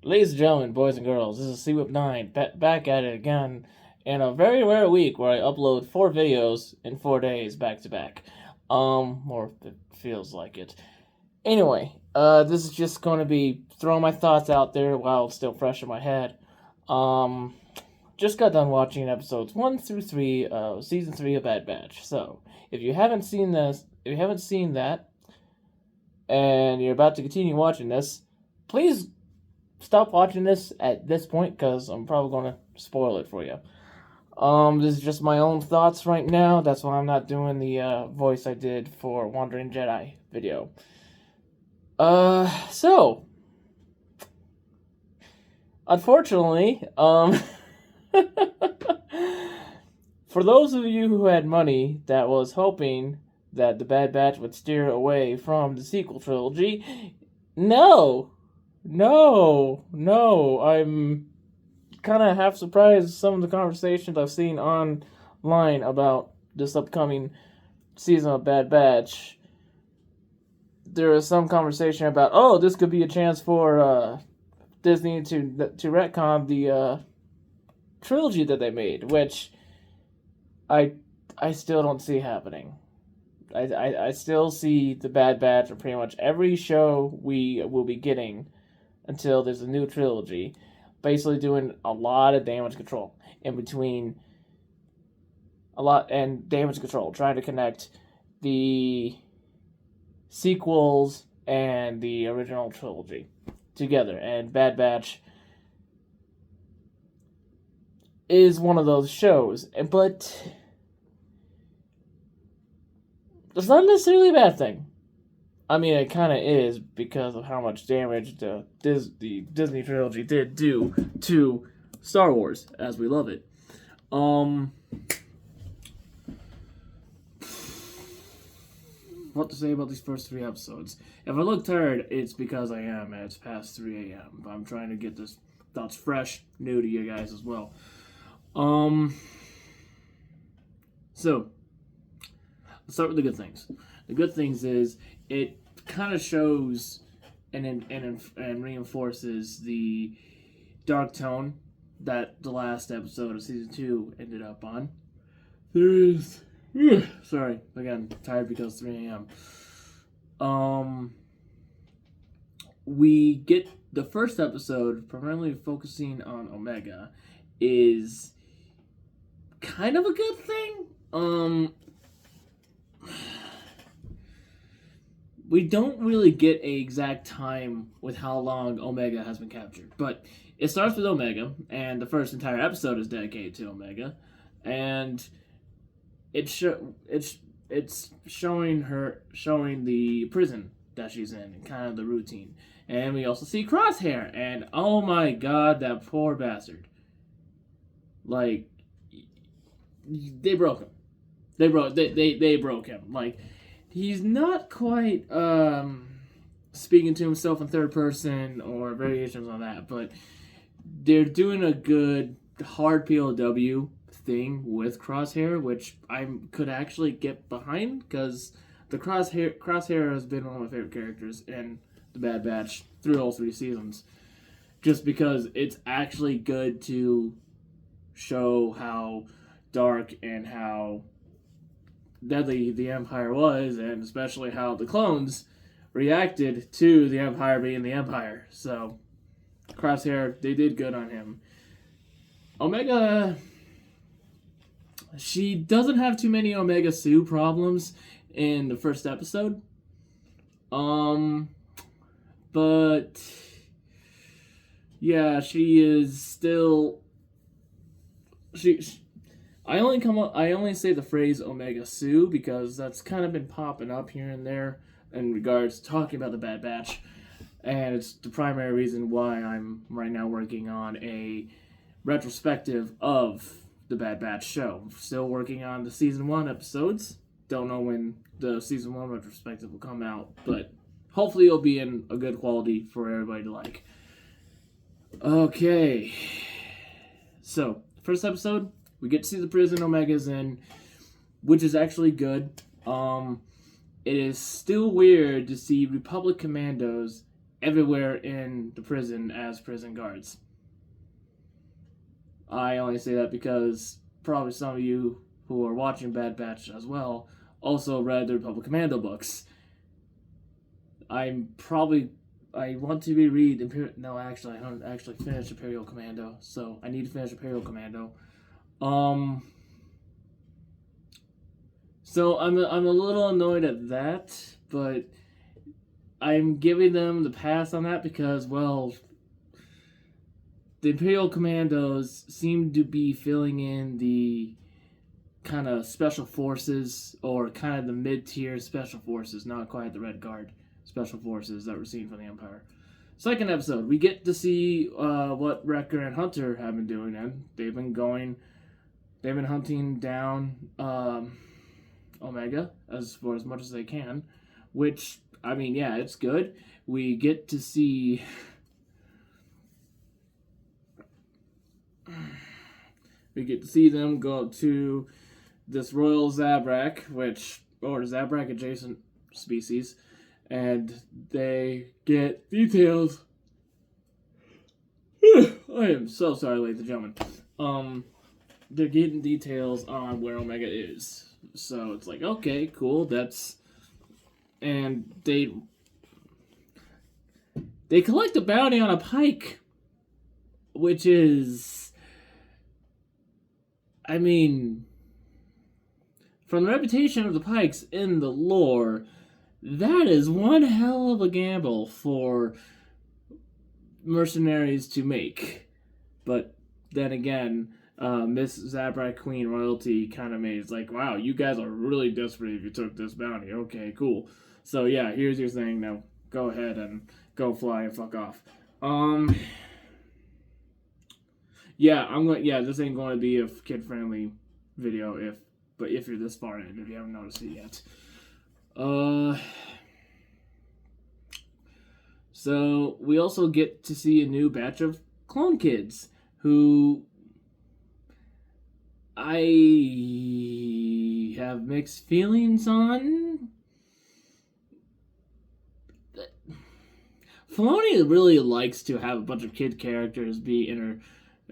Ladies and gentlemen, boys and girls, this is C-Whip9 back at it again in a very rare week where I upload 4 videos in 4 days back to back. Or it feels like it. Anyway, this is just going to be throwing my thoughts out there while it's still fresh in my head. Um, just got done watching episodes 1 through 3 of season 3 of Bad Batch. So, if you haven't seen that, and you're about to continue watching this, please stop watching this at this point because I'm probably going to spoil it for you. This is just my own thoughts right now. That's why I'm not doing the voice I did for Wandering Jedi video. So unfortunately, for those of you who had money that was hoping that the Bad Batch would steer away from the sequel trilogy, no, I'm kind of half surprised some of the conversations I've seen online about this upcoming season of Bad Batch. There is some conversation about, oh, this could be a chance for Disney to retcon the trilogy that they made, which I still don't see happening. I still see the Bad Batch in pretty much every show we will be getting until there's a new trilogy, basically doing a lot of damage control in between trying to connect the sequels and the original trilogy together. And Bad Batch is one of those shows, but it's not necessarily a bad thing. I mean, it kind of is because of how much damage the Disney trilogy did do to Star Wars, as we love it. What to say about these first 3 episodes? If I look tired, it's because I am, and it's past 3 a.m. I'm trying to get this thoughts fresh, new to you guys as well. So, let's start with the good things. The good things is it kind of shows and reinforces the dark tone that the last episode of season 2 ended up on. There's sorry, again, tired because 3 a.m. We get the first episode primarily focusing on Omega is kind of a good thing. We don't really get an exact time with how long Omega has been captured, but it starts with Omega, and the first entire episode is dedicated to Omega, and it's showing the prison that she's in and kind of the routine, and we also see Crosshair, and oh my god, that poor bastard! Like, they broke him. They broke him. Like, he's not quite speaking to himself in third person or variations on that, but they're doing a good hard POW thing with Crosshair, which I could actually get behind because the Crosshair has been one of my favorite characters in the Bad Batch through all 3 seasons, just because it's actually good to show how dark and how deadly the Empire was, and especially how the clones reacted to the Empire being the Empire. So, Crosshair, they did good on him. Omega, she doesn't have too many Omega Sue problems in the first episode. But yeah, she is still I only say the phrase Omega Sue because that's kind of been popping up here and there in regards to talking about the Bad Batch, and it's the primary reason why I'm right now working on a retrospective of the Bad Batch show. I'm still working on the season 1 episodes. Don't know when the season 1 retrospective will come out, but hopefully it'll be in a good quality for everybody to like. Okay, so first episode, we get to see the prison Omega's in, which is actually good. It is still weird to see Republic commandos everywhere in the prison as prison guards. I only say that because probably some of you who are watching Bad Batch as well also read the Republic Commando books. I want to reread No, actually, I haven't actually finished Imperial Commando, so I need to finish Imperial Commando. So I'm a little annoyed at that, but I'm giving them the pass on that because, well, the Imperial Commandos seem to be filling in the kind of special forces, or kind of the mid-tier special forces, not quite the Red Guard special forces that we're seeing from the Empire. Second episode, we get to see what Wrecker and Hunter have been doing, and they've been hunting down Omega for as much as they can, which, I mean, yeah, it's good. We get to see them go to this Royal Zabrak, or Zabrak adjacent species, and they get details. I am so sorry, ladies and gentlemen. They're getting details on where Omega is. So it's like, okay, cool, and they collect a bounty on a pike, which is, I mean, from the reputation of the pikes in the lore, that is one hell of a gamble for mercenaries to make. But then again, Miss Zabrak Queen Royalty kind of made it's like, wow, you guys are really desperate if you took this bounty. Okay, cool. So yeah, here's your thing. Now go ahead and go fly and fuck off. Yeah, this ain't going to be a kid-friendly video if you're this far in, if you haven't noticed it yet. So we also get to see a new batch of clone kids who I have mixed feelings on. Filoni really likes to have a bunch of kid characters be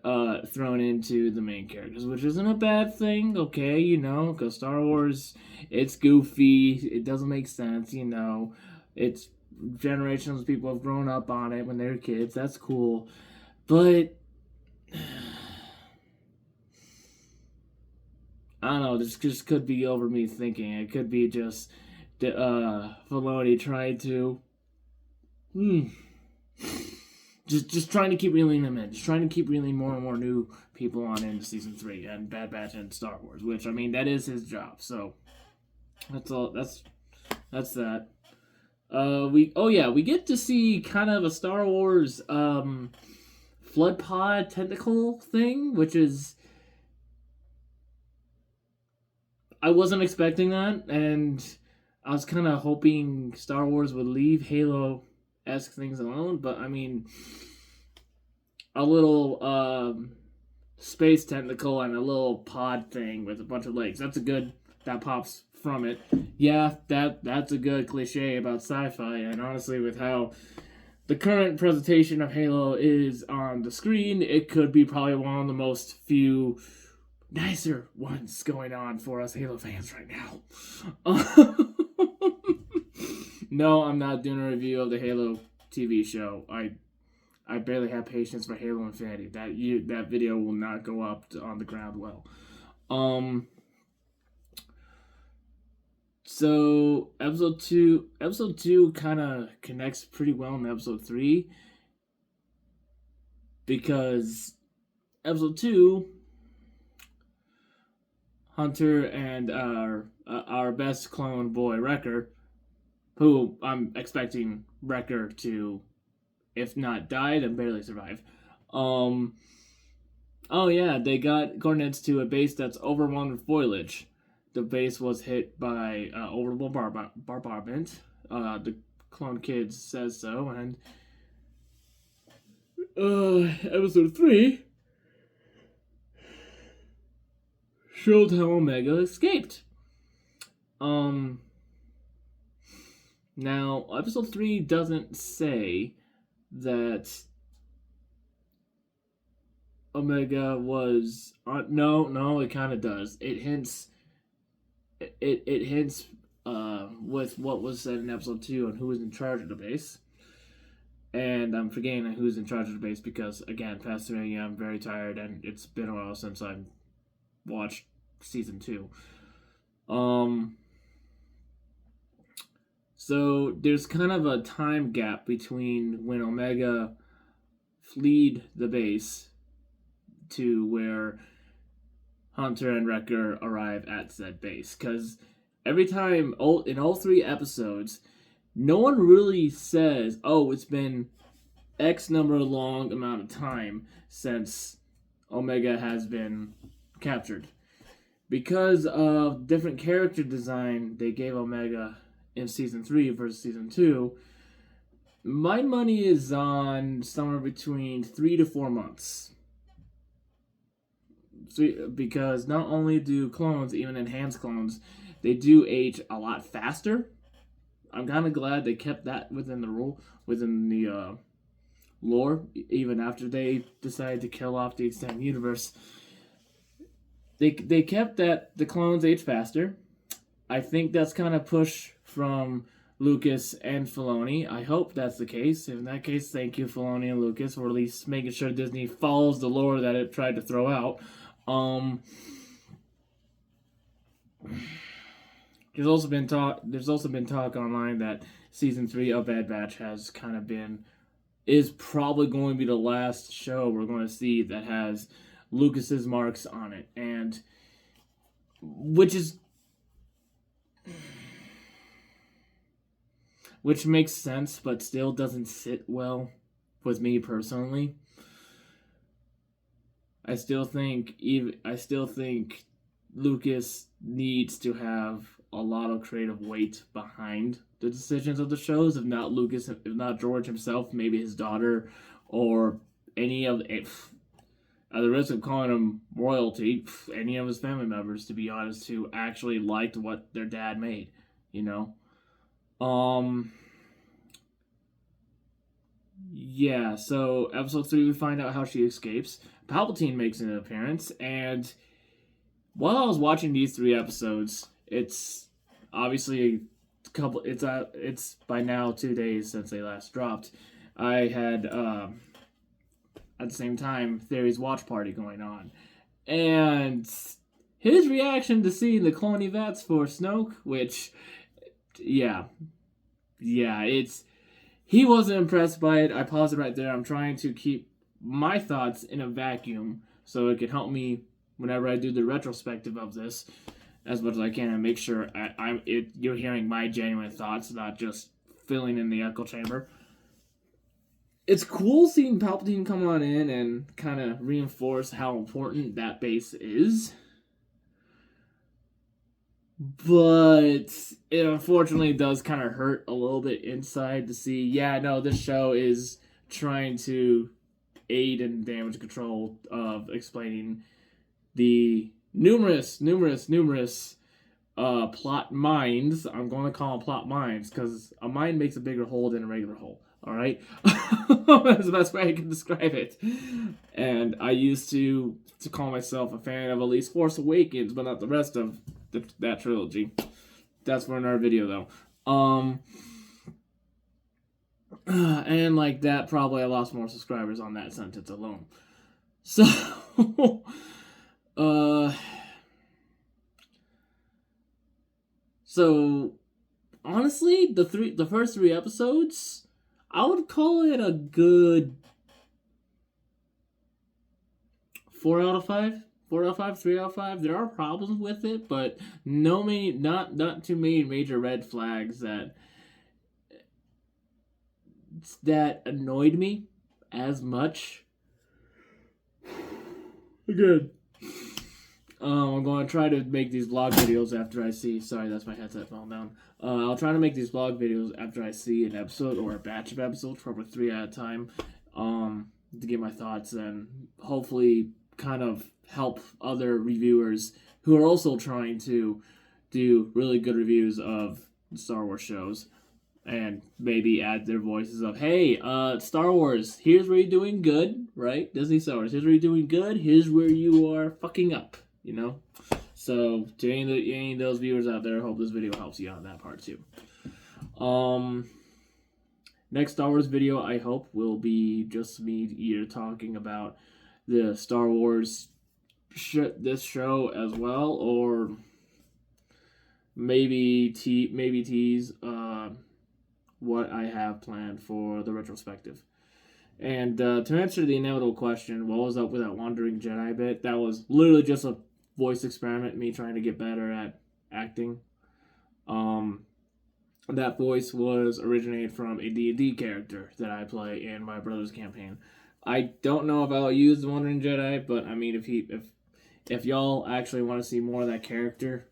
thrown into the main characters, which isn't a bad thing, okay, because Star Wars, it's goofy, it doesn't make sense, it's generations of people have grown up on it when they were kids, that's cool, but I don't know, this just could be over me thinking, it could be just Filoni trying to Just trying to keep reeling them in. Just trying to keep reeling more and more new people on into Season 3 and Bad Batch and Star Wars, which, I mean, that is his job, so that's all. That's that. We get to see kind of a Star Wars flood pod tentacle thing, which is, I wasn't expecting that, and I was kind of hoping Star Wars would leave Halo-esque things alone, but I mean, a little space tentacle and a little pod thing with a bunch of legs. That pops from it. Yeah, that's a good cliche about sci-fi, and honestly, with how the current presentation of Halo is on the screen, it could be probably one of the most few nicer ones going on for us Halo fans right now. No, I'm not doing a review of the Halo TV show. I barely have patience for Halo Infinity. That video will not go up on the ground well. So episode two kind of connects pretty well in episode 3, because episode 2, Hunter and our best clone boy Wrecker, who I'm expecting Wrecker to, if not die, then barely survive. They got coordinates to a base that's overrun with foliage. The base was hit by orbital bombardment. The clone kid says so, and episode 3 showed how Omega escaped. Now, episode 3 doesn't say that Omega was no, it kind of does. It hints with what was said in episode 2 on who was in charge of the base. And I'm forgetting who's in charge of the base because, again, past 3 a.m., I'm very tired, and it's been a while since I've watched season 2. So there's kind of a time gap between when Omega fled the base to where Hunter and Wrecker arrive at said base. Because every time, in all 3 episodes, no one really says, oh, it's been X number long amount of time since Omega has been captured. Because of different character design they gave Omega in Season 3 versus Season 2, my money is on somewhere between 3 to 4 months. Because not only do clones, even enhanced clones, they do age a lot faster. I'm kind of glad they kept that within the lore, even after they decided to kill off the extended universe. They kept that the clones age faster. I think that's kind of push from Lucas and Filoni. I hope that's the case. In that case, thank you, Filoni and Lucas, for at least making sure Disney follows the lore that it tried to throw out. There's also been talk online that season 3 of Bad Batch is probably going to be the last show we're going to see that has Lucas's marks on it, and which makes sense, but still doesn't sit well with me personally. I still think Lucas needs to have a lot of creative weight behind the decisions of the shows. If not George himself, maybe his daughter, or any of at the risk of calling him royalty, any of his family members, to be honest, who actually liked what their dad made, you know. Yeah, so episode 3 we find out how she escapes. Palpatine makes an appearance, and while I was watching these 3 episodes, it's obviously it's by now 2 days since they last dropped. I had at the same time Theory's watch party going on, and his reaction to seeing the clone vats for Snoke, which he wasn't impressed by it. I paused it right there. I'm trying to keep my thoughts in a vacuum so it can help me whenever I do the retrospective of this as much as I can and make sure you're hearing my genuine thoughts, not just filling in the echo chamber. It's cool seeing Palpatine come on in and kind of reinforce how important that base is. But it unfortunately does kind of hurt a little bit inside to see, this show is trying to aid in damage control of explaining the numerous plot mines. I'm going to call them plot mines because a mine makes a bigger hole than a regular hole. All right? That's the best way I can describe it. And I used to call myself a fan of at least Force Awakens, but not the rest of that trilogy. That's for another video, though. And like that, probably I lost more subscribers on that sentence alone. So, so honestly, the first 3 episodes, I would call it a good 4 out of 5. 4 out of 5, 3 out of 5. There are problems with it, but not too many major red flags that annoyed me as much. Good. I'm going to try to make these vlog videos after I see... Sorry, that's my headset falling down. I'll try to make these vlog videos after I see an episode or a batch of episodes, probably 3 at a time, to get my thoughts and hopefully kind of help other reviewers who are also trying to do really good reviews of Star Wars shows and maybe add their voices of, hey, Star Wars, here's where you're doing good, right? Disney Star Wars, here's where you're doing good, here's where you are fucking up, you know? So, to any of those viewers out there, I hope this video helps you out in that part too. Next Star Wars video, I hope, will be just me either talking about the Star Wars this show as well, or maybe tease what I have planned for the retrospective. And to answer the inevitable question, what was up with that Wandering Jedi bit? That was literally just a voice experiment, me trying to get better at acting. That voice was originated from a D&D character that I play in my brother's campaign. I don't know if I'll use the Wandering Jedi, but I mean, if y'all actually want to see more of that character,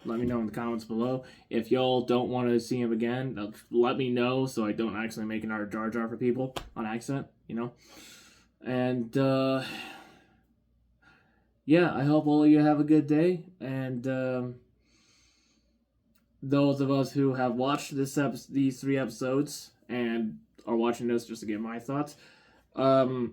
let me know in the comments below. If y'all don't want to see him again, let me know so I don't actually make another Jar Jar for people on accident, you know? And, yeah, I hope all of you have a good day. And, those of us who have watched these 3 episodes and are watching this just to get my thoughts, I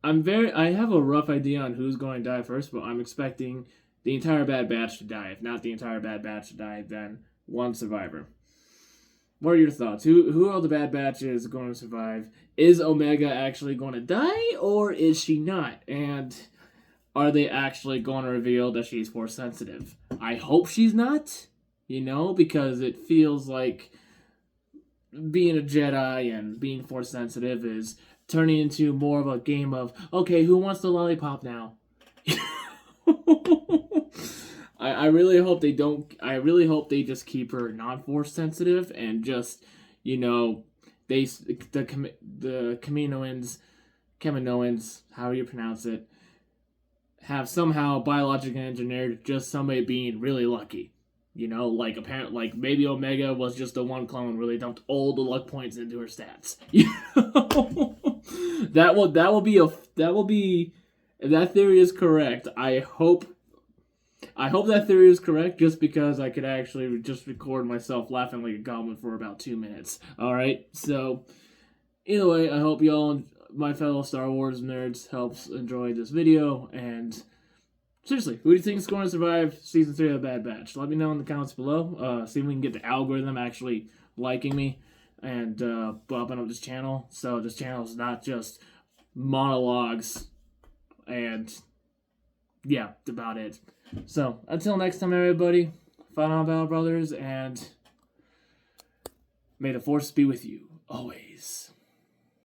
have a rough idea on who's going to die first, but I'm expecting the entire Bad Batch to die. If not the entire Bad Batch to die, then one survivor. What are your thoughts? Who are the Bad Batches going to survive? Is Omega actually going to die, or is she not? And are they actually going to reveal that she's Force sensitive? I hope she's not, you know, because it feels like being a Jedi and being Force sensitive is turning into more of a game of, okay, who wants the lollipop now? I really hope they don't. I really hope they just keep her non-Force sensitive and just, you know, the Kaminoans, however you pronounce it, have somehow biologically engineered just somebody being really lucky. You know, like maybe Omega was just the one clone where they dumped all the luck points into her stats. You know? that will be if that theory is correct. I hope that theory is correct, just because I could actually just record myself laughing like a goblin for about 2 minutes. Alright, so either way, I hope y'all, my fellow Star Wars nerds, helps enjoy this video. And seriously, who do you think is going to survive Season 3 of The Bad Batch? Let me know in the comments below. See if we can get the algorithm actually liking me and bumping up this channel. So this channel is not just monologues and yeah, that's about it. So, until next time, everybody, fight on, Battle Brothers, and may the Force be with you, always.